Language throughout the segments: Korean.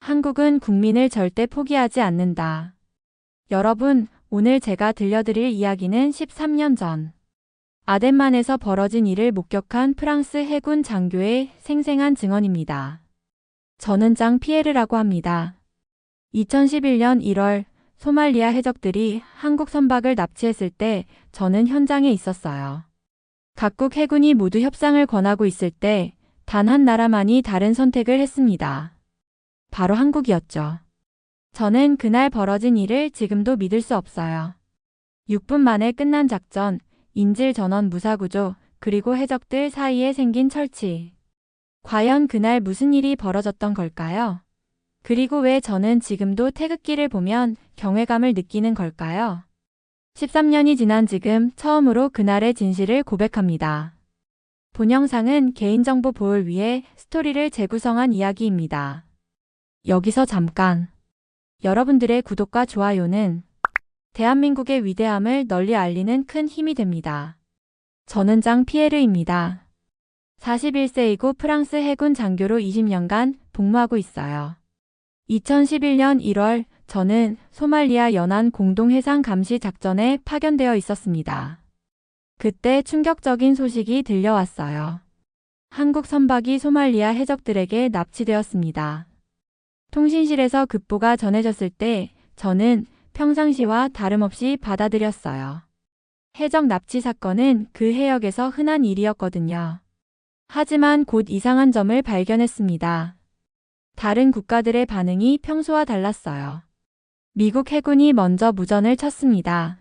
한국은 국민을 절대 포기하지 않는다. 여러분, 오늘 제가 들려드릴 이야기는 13년 전 아덴만에서 벌어진 일을 목격한 프랑스 해군 장교의 생생한 증언입니다. 저는 장 피에르라고 합니다. 2011년 1월 소말리아 해적들이 한국 선박을 납치했을 때 저는 현장에 있었어요. 각국 해군이 모두 협상을 권하고 있을 때 단 한 나라만이 다른 선택을 했습니다. 바로 한국이었죠. 저는 그날 벌어진 일을 지금도 믿을 수 없어요. 6분 만에 끝난 작전, 인질 전원 무사구조, 그리고 해적들 사이에 생긴 철치. 과연 그날 무슨 일이 벌어졌던 걸까요? 그리고 왜 저는 지금도 태극기를 보면 경외감을 느끼는 걸까요? 13년이 지난 지금 처음으로 그날의 진실을 고백합니다. 본 영상은 개인정보 보호를 위해 스토리를 재구성한 이야기입니다. 여기서 잠깐. 여러분들의 구독과 좋아요는 대한민국의 위대함을 널리 알리는 큰 힘이 됩니다. 저는 장 피에르입니다. 41세이고 프랑스 해군 장교로 20년간 복무하고 있어요. 2011년 1월 저는 소말리아 연안 공동해상 감시 작전에 파견되어 있었습니다. 그때 충격적인 소식이 들려왔어요. 한국 선박이 소말리아 해적들에게 납치되었습니다. 통신실에서 급보가 전해졌을 때 저는 평상시와 다름없이 받아들였어요. 해적 납치 사건은 그 해역에서 흔한 일이었거든요. 하지만 곧 이상한 점을 발견했습니다. 다른 국가들의 반응이 평소와 달랐어요. 미국 해군이 먼저 무전을 쳤습니다.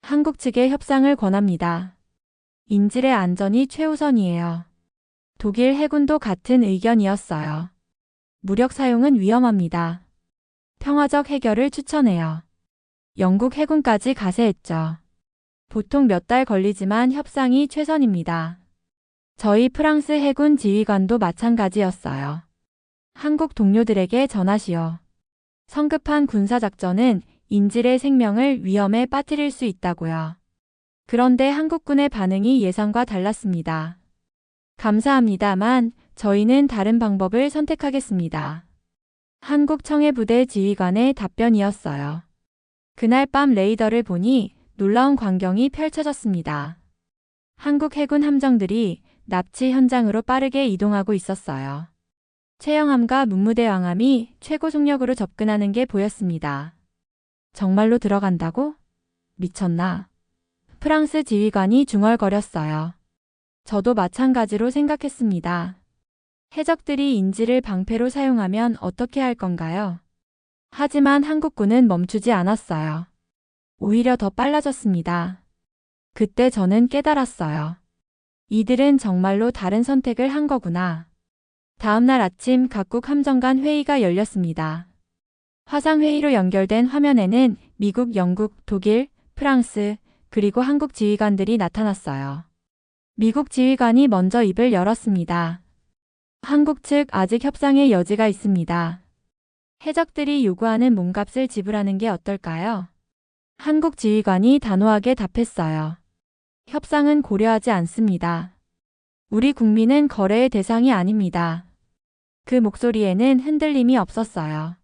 한국 측에 협상을 권합니다. 인질의 안전이 최우선이에요. 독일 해군도 같은 의견이었어요. 무력 사용은 위험합니다. 평화적 해결을 추천해요. 영국 해군까지 가세했죠. 보통 몇 달 걸리지만 협상이 최선입니다. 저희 프랑스 해군 지휘관도 마찬가지였어요. 한국 동료들에게 전하시오. 성급한 군사작전은 인질의 생명을 위험에 빠뜨릴 수 있다고요. 그런데 한국군의 반응이 예상과 달랐습니다. 감사합니다만 저희는 다른 방법을 선택하겠습니다. 한국 청해부대 지휘관의 답변이었어요. 그날 밤 레이더를 보니 놀라운 광경이 펼쳐졌습니다. 한국 해군 함정들이 납치 현장으로 빠르게 이동하고 있었어요. 최영함과 문무대 왕함이 최고 속력으로 접근하는 게 보였습니다. 정말로 들어간다고? 미쳤나? 프랑스 지휘관이 중얼거렸어요. 저도 마찬가지로 생각했습니다. 해적들이 인질을 방패로 사용하면 어떻게 할 건가요? 하지만 한국군은 멈추지 않았어요. 오히려 더 빨라졌습니다. 그때 저는 깨달았어요. 이들은 정말로 다른 선택을 한 거구나. 다음날 아침 각국 함정 간 회의가 열렸습니다. 화상회의로 연결된 화면에는 미국, 영국, 독일, 프랑스, 그리고 한국 지휘관들이 나타났어요. 미국 지휘관이 먼저 입을 열었습니다. 한국 측 아직 협상의 여지가 있습니다. 해적들이 요구하는 몸값을 지불하는 게 어떨까요? 한국 지휘관이 단호하게 답했어요. 협상은 고려하지 않습니다. 우리 국민은 거래의 대상이 아닙니다. 그 목소리에는 흔들림이 없었어요.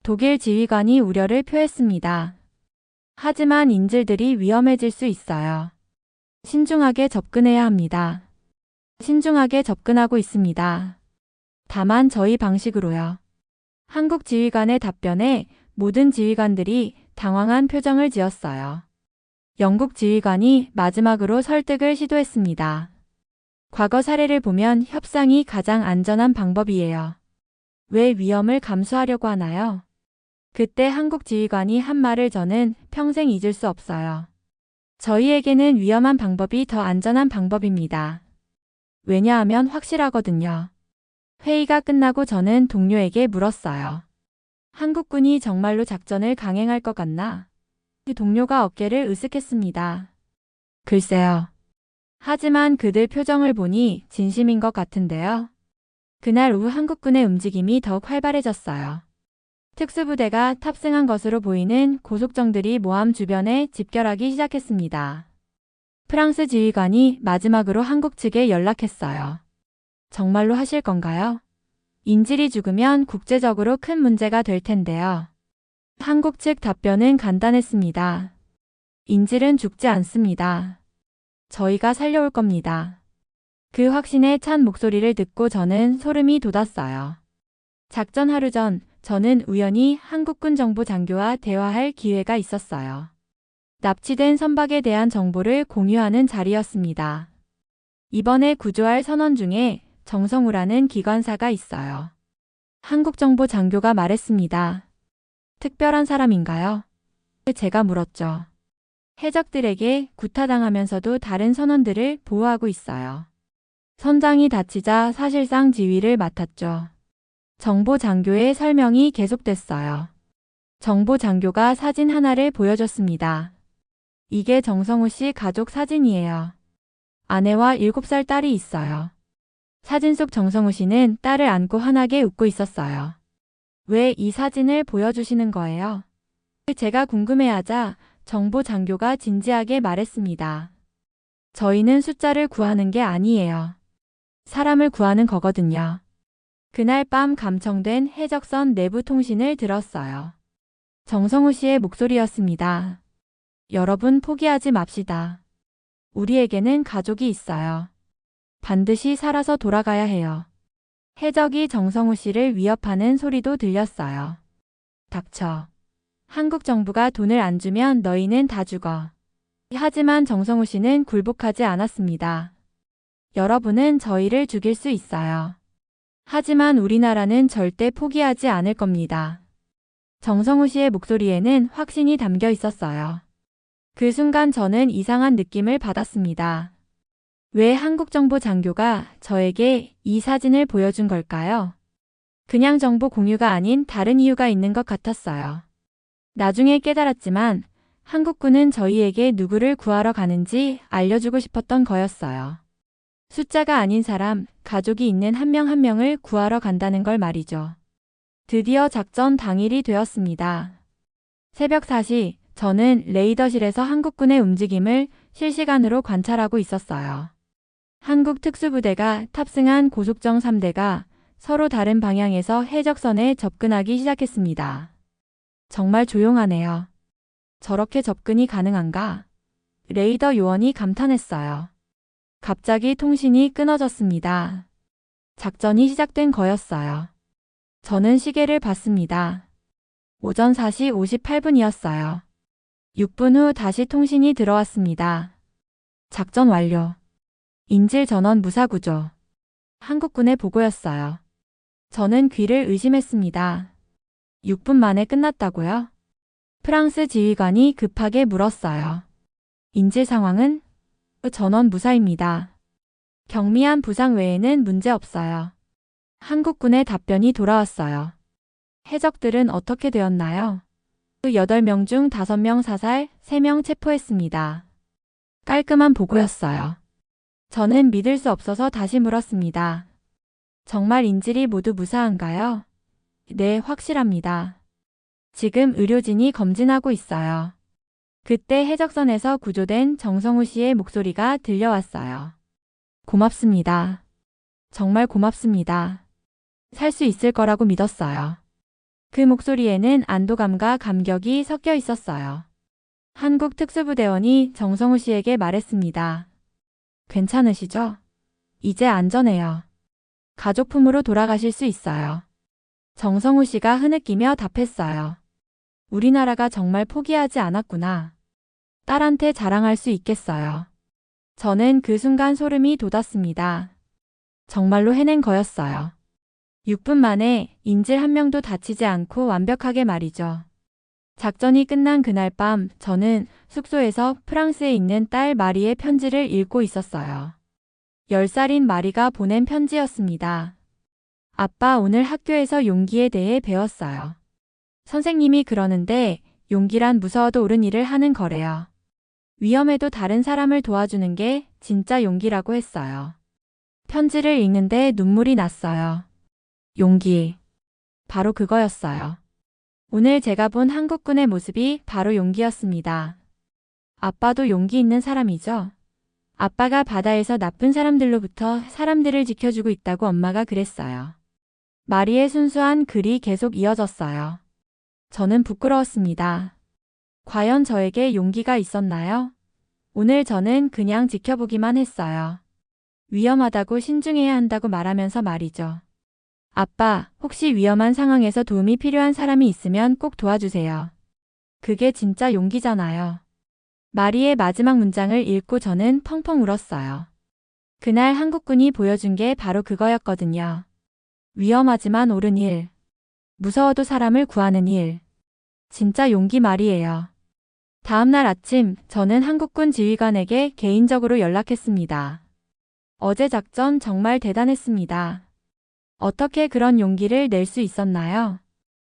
독일 지휘관이 우려를 표했습니다. 하지만 인질들이 위험해질 수 있어요. 신중하게 접근해야 합니다. 신중하게 접근하고 있습니다. 다만 저희 방식으로요. 한국 지휘관의 답변에 모든 지휘관들이 당황한 표정을 지었어요. 영국 지휘관이 마지막으로 설득을 시도했습니다. 과거 사례를 보면 협상이 가장 안전한 방법이에요. 왜 위험을 감수하려고 하나요? 그때 한국 지휘관이 한 말을 저는 평생 잊을 수 없어요. 저희에게는 위험한 방법이 더 안전한 방법입니다. 왜냐하면 확실하거든요. 회의가 끝나고 저는 동료에게 물었어요. 한국군이 정말로 작전을 강행할 것 같나? 그 동료가 어깨를 으쓱했습니다. 글쎄요. 하지만 그들 표정을 보니 진심인 것 같은데요. 그날 오후 한국군의 움직임이 더욱 활발해졌어요. 특수부대가 탑승한 것으로 보이는 고속정들이 모함 주변에 집결하기 시작했습니다. 프랑스 지휘관이 마지막으로 한국 측에 연락했어요. 정말로 하실 건가요? 인질이 죽으면 국제적으로 큰 문제가 될 텐데요. 한국 측 답변은 간단했습니다. 인질은 죽지 않습니다. 저희가 살려올 겁니다. 그 확신에 찬 목소리를 듣고 저는 소름이 돋았어요. 작전 하루 전 저는 우연히 한국군 정보 장교와 대화할 기회가 있었어요. 납치된 선박에 대한 정보를 공유하는 자리였습니다. 이번에 구조할 선원 중에 정성우라는 기관사가 있어요. 한국 정보 장교가 말했습니다. 특별한 사람인가요? 제가 물었죠. 해적들에게 구타당하면서도 다른 선원들을 보호하고 있어요. 선장이 다치자 사실상 지휘를 맡았죠. 정보 장교의 설명이 계속됐어요. 정보 장교가 사진 하나를 보여줬습니다. 이게 정성우 씨 가족 사진이에요. 아내와 7살 딸이 있어요. 사진 속 정성우 씨는 딸을 안고 환하게 웃고 있었어요. 왜 이 사진을 보여주시는 거예요? 제가 궁금해하자 정보 장교가 진지하게 말했습니다. 저희는 숫자를 구하는 게 아니에요. 사람을 구하는 거거든요. 그날 밤 감청된 해적선 내부 통신을 들었어요. 정성우 씨의 목소리였습니다. 여러분 포기하지 맙시다. 우리에게는 가족이 있어요. 반드시 살아서 돌아가야 해요. 해적이 정성우 씨를 위협하는 소리도 들렸어요. 닥쳐. 한국 정부가 돈을 안 주면 너희는 다 죽어. 하지만 정성우 씨는 굴복하지 않았습니다. 여러분은 저희를 죽일 수 있어요. 하지만 우리나라는 절대 포기하지 않을 겁니다. 정성우 씨의 목소리에는 확신이 담겨 있었어요. 그 순간 저는 이상한 느낌을 받았습니다. 왜 한국정보 장교가 저에게 이 사진을 보여준 걸까요? 그냥 정보 공유가 아닌 다른 이유가 있는 것 같았어요. 나중에 깨달았지만 한국군은 저희에게 누구를 구하러 가는지 알려주고 싶었던 거였어요. 숫자가 아닌 사람, 가족이 있는 한 명 한 명을 구하러 간다는 걸 말이죠. 드디어 작전 당일이 되었습니다. 새벽 4시, 저는 레이더실에서 한국군의 움직임을 실시간으로 관찰하고 있었어요. 한국 특수부대가 탑승한 고속정 3대가 서로 다른 방향에서 해적선에 접근하기 시작했습니다. 정말 조용하네요. 저렇게 접근이 가능한가? 레이더 요원이 감탄했어요. 갑자기 통신이 끊어졌습니다. 작전이 시작된 거였어요. 저는 시계를 봤습니다. 오전 4시 58분이었어요. 6분 후 다시 통신이 들어왔습니다. 작전 완료. 인질 전원 무사구조. 한국군의 보고였어요. 저는 귀를 의심했습니다. 6분 만에 끝났다고요? 프랑스 지휘관이 급하게 물었어요. 인질 상황은? 전원 무사입니다. 경미한 부상 외에는 문제 없어요. 한국군의 답변이 돌아왔어요. 해적들은 어떻게 되었나요? 8명 중 5명 사살, 3명 체포했습니다. 깔끔한 보고였어요. 저는 믿을 수 없어서 다시 물었습니다. 정말 인질이 모두 무사한가요? 네, 확실합니다. 지금 의료진이 검진하고 있어요. 그때 해적선에서 구조된 정성우 씨의 목소리가 들려왔어요. 고맙습니다. 정말 고맙습니다. 살 수 있을 거라고 믿었어요. 그 목소리에는 안도감과 감격이 섞여 있었어요. 한국 특수부대원이 정성우 씨에게 말했습니다. 괜찮으시죠? 이제 안전해요. 가족품으로 돌아가실 수 있어요. 정성우 씨가 흐느끼며 답했어요. 우리나라가 정말 포기하지 않았구나. 딸한테 자랑할 수 있겠어요. 저는 그 순간 소름이 돋았습니다. 정말로 해낸 거였어요. 6분 만에 인질 한 명도 다치지 않고 완벽하게 말이죠. 작전이 끝난 그날 밤 저는 숙소에서 프랑스에 있는 딸 마리의 편지를 읽고 있었어요. 10살인 마리가 보낸 편지였습니다. 아빠, 오늘 학교에서 용기에 대해 배웠어요. 선생님이 그러는데 용기란 무서워도 옳은 일을 하는 거래요. 위험해도 다른 사람을 도와주는 게 진짜 용기라고 했어요. 편지를 읽는데 눈물이 났어요. 용기. 바로 그거였어요. 오늘 제가 본 한국군의 모습이 바로 용기였습니다. 아빠도 용기 있는 사람이죠? 아빠가 바다에서 나쁜 사람들로부터 사람들을 지켜주고 있다고 엄마가 그랬어요. 마리의 순수한 글이 계속 이어졌어요. 저는 부끄러웠습니다. 과연 저에게 용기가 있었나요? 오늘 저는 그냥 지켜보기만 했어요. 위험하다고 신중해야 한다고 말하면서 말이죠. 아빠, 혹시 위험한 상황에서 도움이 필요한 사람이 있으면 꼭 도와주세요. 그게 진짜 용기잖아요. 마리의 마지막 문장을 읽고 저는 펑펑 울었어요. 그날 한국군이 보여준 게 바로 그거였거든요. 위험하지만 옳은 일. 무서워도 사람을 구하는 일. 진짜 용기 말이에요. 다음날 아침 저는 한국군 지휘관에게 개인적으로 연락했습니다. 어제 작전 정말 대단했습니다. 어떻게 그런 용기를 낼 수 있었나요?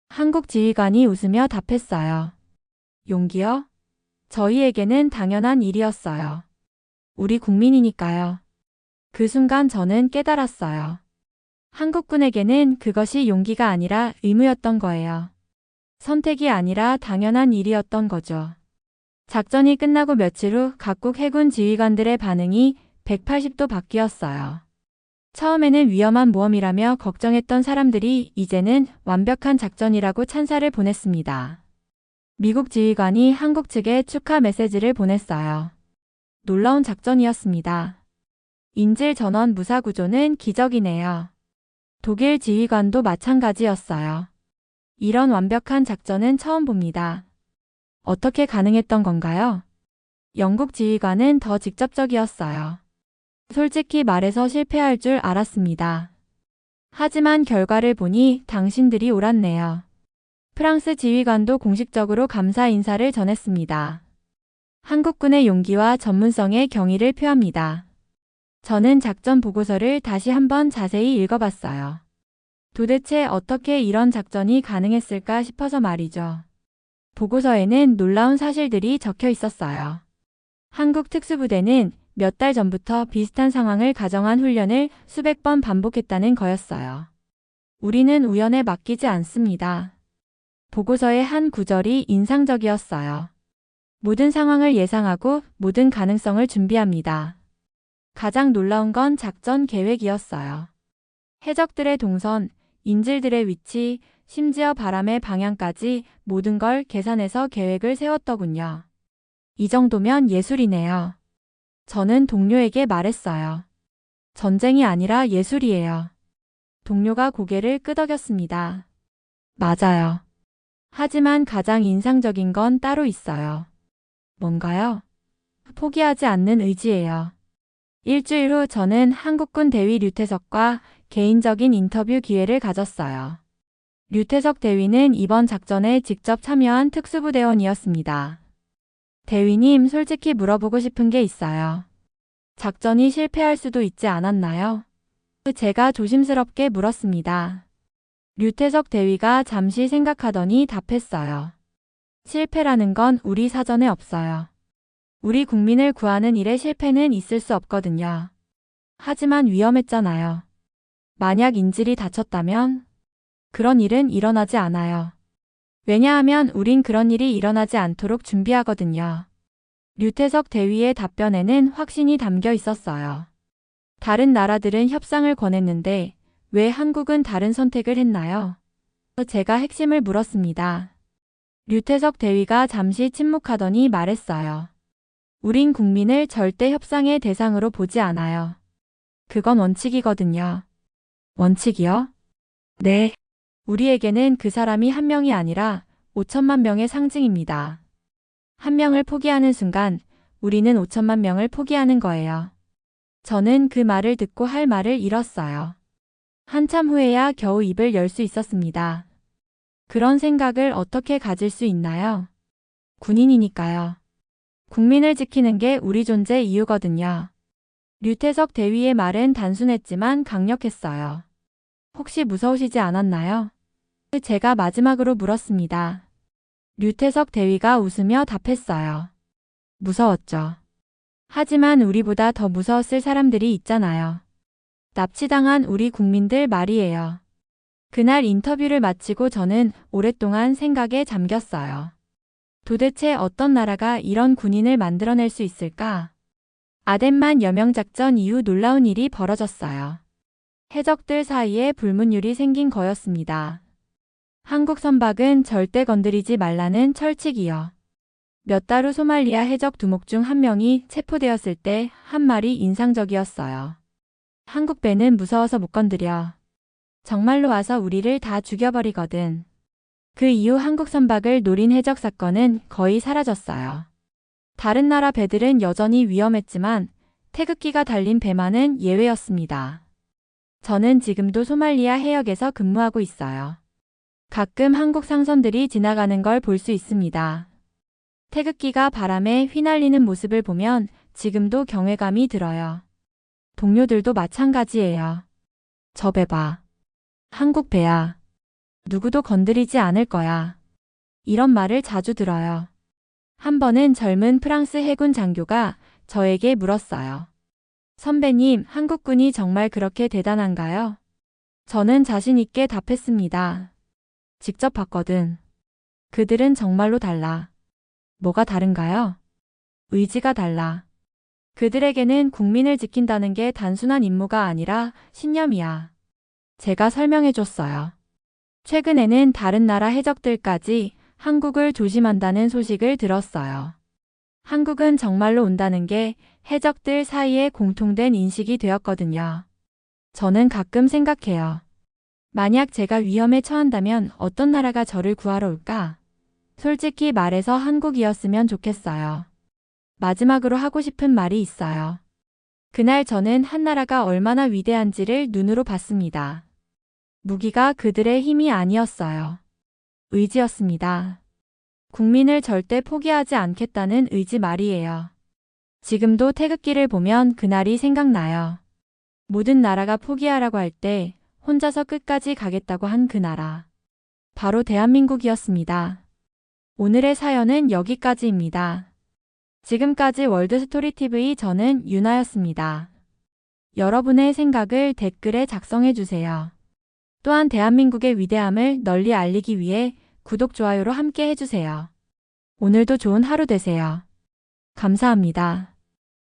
한국 지휘관이 웃으며 답했어요. 용기요? 저희에게는 당연한 일이었어요. 우리 국민이니까요. 그 순간 저는 깨달았어요. 한국군에게는 그것이 용기가 아니라 의무였던 거예요. 선택이 아니라 당연한 일이었던 거죠. 작전이 끝나고 며칠 후 각국 해군 지휘관들의 반응이 180도 바뀌었어요. 처음에는 위험한 모험이라며 걱정했던 사람들이 이제는 완벽한 작전이라고 찬사를 보냈습니다. 미국 지휘관이 한국 측에 축하 메시지를 보냈어요. 놀라운 작전이었습니다. 인질 전원 무사 구조는 기적이네요. 독일 지휘관도 마찬가지였어요. 이런 완벽한 작전은 처음 봅니다. 어떻게 가능했던 건가요? 영국 지휘관은 더 직접적이었어요. 솔직히 말해서 실패할 줄 알았습니다. 하지만 결과를 보니 당신들이 옳았네요. 프랑스 지휘관도 공식적으로 감사 인사를 전했습니다. 한국군의 용기와 전문성에 경의를 표합니다. 저는 작전 보고서를 다시 한번 자세히 읽어봤어요. 도대체 어떻게 이런 작전이 가능했을까 싶어서 말이죠. 보고서에는 놀라운 사실들이 적혀 있었어요. 한국 특수부대는 몇 달 전부터 비슷한 상황을 가정한 훈련을 수백 번 반복했다는 거였어요. 우리는 우연에 맡기지 않습니다. 보고서의 한 구절이 인상적이었어요. 모든 상황을 예상하고 모든 가능성을 준비합니다. 가장 놀라운 건 작전 계획이었어요. 해적들의 동선, 인질들의 위치, 심지어 바람의 방향까지 모든 걸 계산해서 계획을 세웠더군요. 이 정도면 예술이네요. 저는 동료에게 말했어요. 전쟁이 아니라 예술이에요. 동료가 고개를 끄덕였습니다. 맞아요. 하지만 가장 인상적인 건 따로 있어요. 뭔가요? 포기하지 않는 의지예요. 일주일 후 저는 한국군 대위 류태석과 개인적인 인터뷰 기회를 가졌어요. 류태석 대위는 이번 작전에 직접 참여한 특수부대원이었습니다. 대위님, 솔직히 물어보고 싶은 게 있어요. 작전이 실패할 수도 있지 않았나요? 제가 조심스럽게 물었습니다. 류태석 대위가 잠시 생각하더니 답했어요. 실패라는 건 우리 사전에 없어요. 우리 국민을 구하는 일에 실패는 있을 수 없거든요. 하지만 위험했잖아요. 만약 인질이 다쳤다면? 그런 일은 일어나지 않아요. 왜냐하면 우린 그런 일이 일어나지 않도록 준비하거든요. 류태석 대위의 답변에는 확신이 담겨 있었어요. 다른 나라들은 협상을 권했는데 왜 한국은 다른 선택을 했나요? 제가 핵심을 물었습니다. 류태석 대위가 잠시 침묵하더니 말했어요. 우린 국민을 절대 협상의 대상으로 보지 않아요. 그건 원칙이거든요. 원칙이요? 네. 우리에게는 그 사람이 한 명이 아니라 5천만 명의 상징입니다. 한 명을 포기하는 순간 우리는 5천만 명을 포기하는 거예요. 저는 그 말을 듣고 할 말을 잃었어요. 한참 후에야 겨우 입을 열 수 있었습니다. 그런 생각을 어떻게 가질 수 있나요? 군인이니까요. 국민을 지키는 게 우리 존재 이유거든요. 류태석 대위의 말은 단순했지만 강력했어요. 혹시 무서우시지 않았나요? 제가 마지막으로 물었습니다. 류태석 대위가 웃으며 답했어요. 무서웠죠. 하지만 우리보다 더 무서웠을 사람들이 있잖아요. 납치당한 우리 국민들 말이에요. 그날 인터뷰를 마치고 저는 오랫동안 생각에 잠겼어요. 도대체 어떤 나라가 이런 군인을 만들어낼 수 있을까? 아덴만 여명작전 이후 놀라운 일이 벌어졌어요. 해적들 사이에 불문율이 생긴 거였습니다. 한국 선박은 절대 건드리지 말라는 철칙이요. 몇 달 후 소말리아 해적 두목 중 한 명이 체포되었을 때 한 말이 인상적이었어요. 한국 배는 무서워서 못 건드려. 정말로 와서 우리를 다 죽여버리거든. 그 이후 한국 선박을 노린 해적 사건은 거의 사라졌어요. 다른 나라 배들은 여전히 위험했지만 태극기가 달린 배만은 예외였습니다. 저는 지금도 소말리아 해역에서 근무하고 있어요. 가끔 한국 상선들이 지나가는 걸 볼 수 있습니다. 태극기가 바람에 휘날리는 모습을 보면 지금도 경외감이 들어요. 동료들도 마찬가지예요. 저 배 봐. 한국 배야. 누구도 건드리지 않을 거야. 이런 말을 자주 들어요. 한 번은 젊은 프랑스 해군 장교가 저에게 물었어요. 선배님, 한국군이 정말 그렇게 대단한가요? 저는 자신 있게 답했습니다. 직접 봤거든. 그들은 정말로 달라. 뭐가 다른가요? 의지가 달라. 그들에게는 국민을 지킨다는 게 단순한 임무가 아니라 신념이야. 제가 설명해줬어요. 최근에는 다른 나라 해적들까지 한국을 조심한다는 소식을 들었어요. 한국은 정말로 온다는 게 해적들 사이에 공통된 인식이 되었거든요. 저는 가끔 생각해요. 만약 제가 위험에 처한다면 어떤 나라가 저를 구하러 올까? 솔직히 말해서 한국이었으면 좋겠어요. 마지막으로 하고 싶은 말이 있어요. 그날 저는 한 나라가 얼마나 위대한지를 눈으로 봤습니다. 무기가 그들의 힘이 아니었어요. 의지였습니다. 국민을 절대 포기하지 않겠다는 의지 말이에요. 지금도 태극기를 보면 그날이 생각나요. 모든 나라가 포기하라고 할 때 혼자서 끝까지 가겠다고 한 그 나라. 바로 대한민국이었습니다. 오늘의 사연은 여기까지입니다. 지금까지 월드스토리TV 저는 유나였습니다. 여러분의 생각을 댓글에 작성해주세요. 또한 대한민국의 위대함을 널리 알리기 위해 구독, 좋아요로 함께 해주세요. 오늘도 좋은 하루 되세요. 감사합니다.